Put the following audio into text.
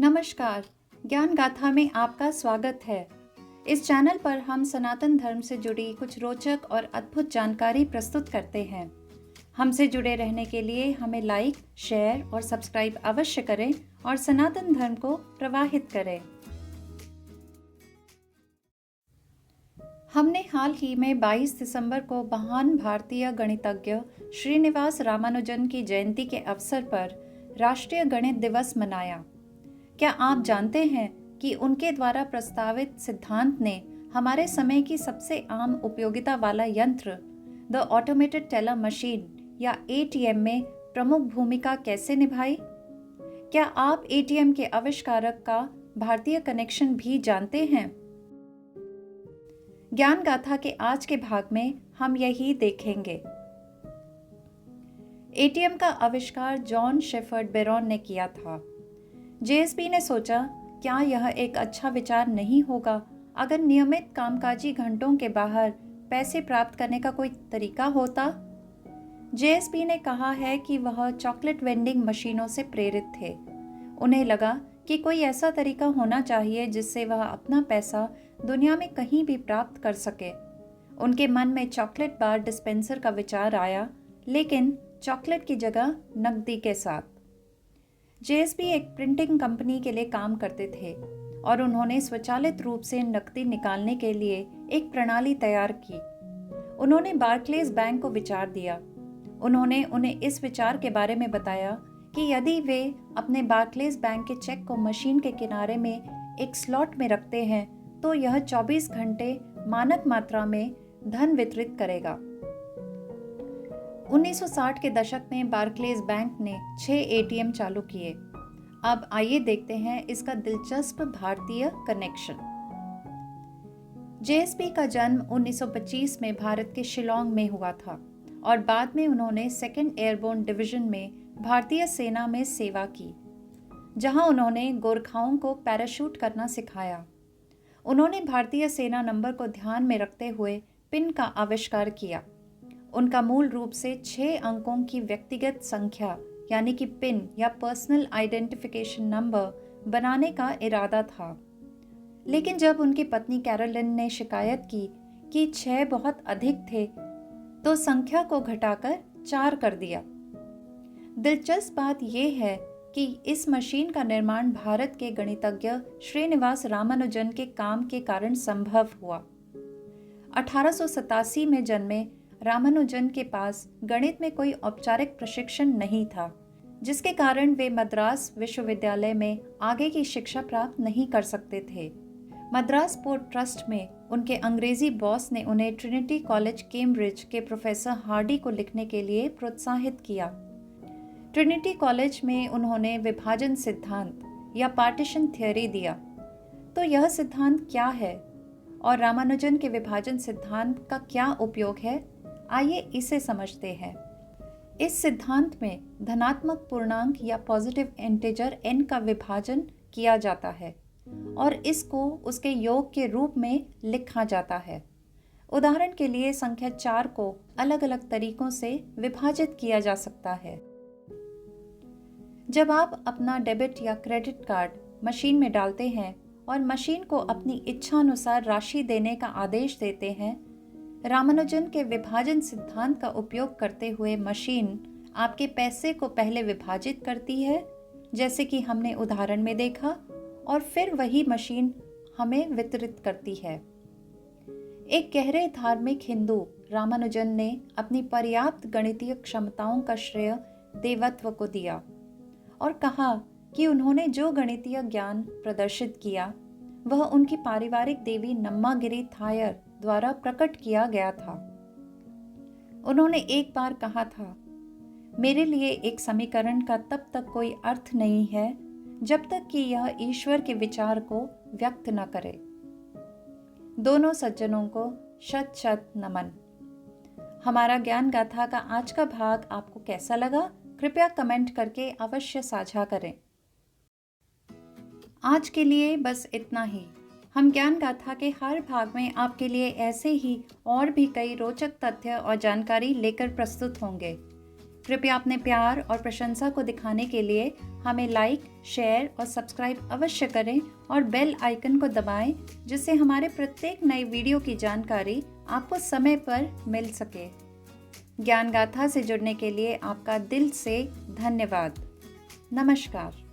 नमस्कार, ज्ञान गाथा में आपका स्वागत है। इस चैनल पर हम सनातन धर्म से जुड़ी कुछ रोचक और अद्भुत जानकारी प्रस्तुत करते हैं। हमसे जुड़े रहने के लिए हमें लाइक, शेयर और सब्सक्राइब अवश्य करें और सनातन धर्म को प्रवाहित करें। हमने हाल ही में 22 दिसंबर को महान भारतीय गणितज्ञ श्रीनिवास रामानुजन की जयंती के अवसर पर राष्ट्रीय गणित दिवस मनाया। क्या आप जानते हैं कि उनके द्वारा प्रस्तावित सिद्धांत ने हमारे समय की सबसे आम उपयोगिता वाला यंत्र द ऑटोमेटेड टेलर मशीन या एटीएम में प्रमुख भूमिका कैसे निभाई? क्या आप एटीएम के आविष्कारक का भारतीय कनेक्शन भी जानते हैं? ज्ञान गाथा के आज के भाग में हम यही देखेंगे। एटीएम का आविष्कार जॉन शेफर्ड बेरॉन ने किया था। जेएसपी ने सोचा, क्या यह एक अच्छा विचार नहीं होगा अगर नियमित कामकाजी घंटों के बाहर पैसे प्राप्त करने का कोई तरीका होता? जेएसपी ने कहा है कि वह चॉकलेट वेंडिंग मशीनों से प्रेरित थे। उन्हें लगा कि कोई ऐसा तरीका होना चाहिए जिससे वह अपना पैसा दुनिया में कहीं भी प्राप्त कर सके। उनके मन में चॉकलेट बार डिस्पेंसर का विचार आया, लेकिन चॉकलेट की जगह नकदी के साथ। जेएसपी एक प्रिंटिंग कंपनी के लिए काम करते थे और उन्होंने स्वचालित रूप से नकदी निकालने के लिए एक प्रणाली तैयार की। उन्होंने बार्कलेज बैंक को विचार दिया। उन्होंने उन्हें इस विचार के बारे में बताया कि यदि वे अपने बार्कलेज बैंक के चेक को मशीन के किनारे में एक स्लॉट में रखते हैं तो यह 24 घंटे मानक मात्रा में धन वितरित करेगा। 1960 के दशक में बार्कलेज बैंक ने 6 एटीएम चालू किए। अब आइए देखते हैं इसका दिलचस्प भारतीय कनेक्शन। जेएसपी का जन्म 1925 में भारत के शिलांग में हुआ था और बाद में उन्होंने 2nd एयरबोर्न डिवीजन में भारतीय सेना में सेवा की, जहां उन्होंने गोरखाओं को पैराशूट करना सिखाया। उन्होंने भारतीय सेना नंबर को ध्यान में रखते हुए पिन का आविष्कार किया। उनका मूल रूप से 6 अंकों की व्यक्तिगत संख्या यानी कि पिन या पर्सनल आइडेंटिफिकेशन नंबर बनाने का इरादा था, लेकिन जब उनकी पत्नी कैरोलिन ने शिकायत की कि 6 बहुत अधिक थे तो संख्या को घटाकर 4 कर दिया। दिलचस्प बात यह है कि इस मशीन का निर्माण भारत के गणितज्ञ श्रीनिवास रामानुजन के काम के कारण संभव हुआ। 1887 में जन्मे रामानुजन के पास गणित में कोई औपचारिक प्रशिक्षण नहीं था, जिसके कारण वे मद्रास विश्वविद्यालय में आगे की शिक्षा प्राप्त नहीं कर सकते थे। मद्रास पोर्ट ट्रस्ट में उनके अंग्रेजी बॉस ने उन्हें ट्रिनिटी कॉलेज कैम्ब्रिज के प्रोफेसर हार्डी को लिखने के लिए प्रोत्साहित किया। ट्रिनिटी कॉलेज में उन्होंने विभाजन सिद्धांत या पार्टीशन थ्योरी दिया। तो यह सिद्धांत क्या है और रामानुजन के विभाजन सिद्धांत का क्या उपयोग है? आइए इसे समझते हैं। इस सिद्धांत में धनात्मक पूर्णांक या पॉजिटिव इंटीजर n का विभाजन किया जाता है और इसको उसके योग के रूप में लिखा जाता है। उदाहरण के लिए संख्या 4 को अलग अलग तरीकों से विभाजित किया जा सकता है। जब आप अपना डेबिट या क्रेडिट कार्ड मशीन में डालते हैं और मशीन को अपनी इच्छा अनुसार राशि देने का आदेश देते हैं, रामानुजन के विभाजन सिद्धांत का उपयोग करते हुए मशीन आपके पैसे को पहले विभाजित करती है, जैसे कि हमने उदाहरण में देखा, और फिर वही मशीन हमें वितरित करती है। एक गहरे धार्मिक हिंदू रामानुजन ने अपनी पर्याप्त गणितीय क्षमताओं का श्रेय देवत्व को दिया और कहा कि उन्होंने जो गणितीय ज्ञान प्रदर्शित किया वह उनकी पारिवारिक देवी नम्मागिरी थायर द्वारा प्रकट किया गया था। उन्होंने एक बार कहा था, मेरे लिए एक समीकरण का तब तक कोई अर्थ नहीं है जब तक कि यह ईश्वर के विचार को व्यक्त न करे। दोनों सज्जनों को शत शत नमन। हमारा ज्ञान गाथा का आज का भाग आपको कैसा लगा? कृपया कमेंट करके अवश्य साझा करें। आज के लिए बस इतना ही। हम ज्ञान गाथा के हर भाग में आपके लिए ऐसे ही और भी कई रोचक तथ्य और जानकारी लेकर प्रस्तुत होंगे। कृपया अपने प्यार और प्रशंसा को दिखाने के लिए हमें लाइक, शेयर और सब्सक्राइब अवश्य करें और बेल आइकन को दबाएं, जिससे हमारे प्रत्येक नई वीडियो की जानकारी आपको समय पर मिल सके। ज्ञान गाथा से जुड़ने के लिए आपका दिल से धन्यवाद। नमस्कार।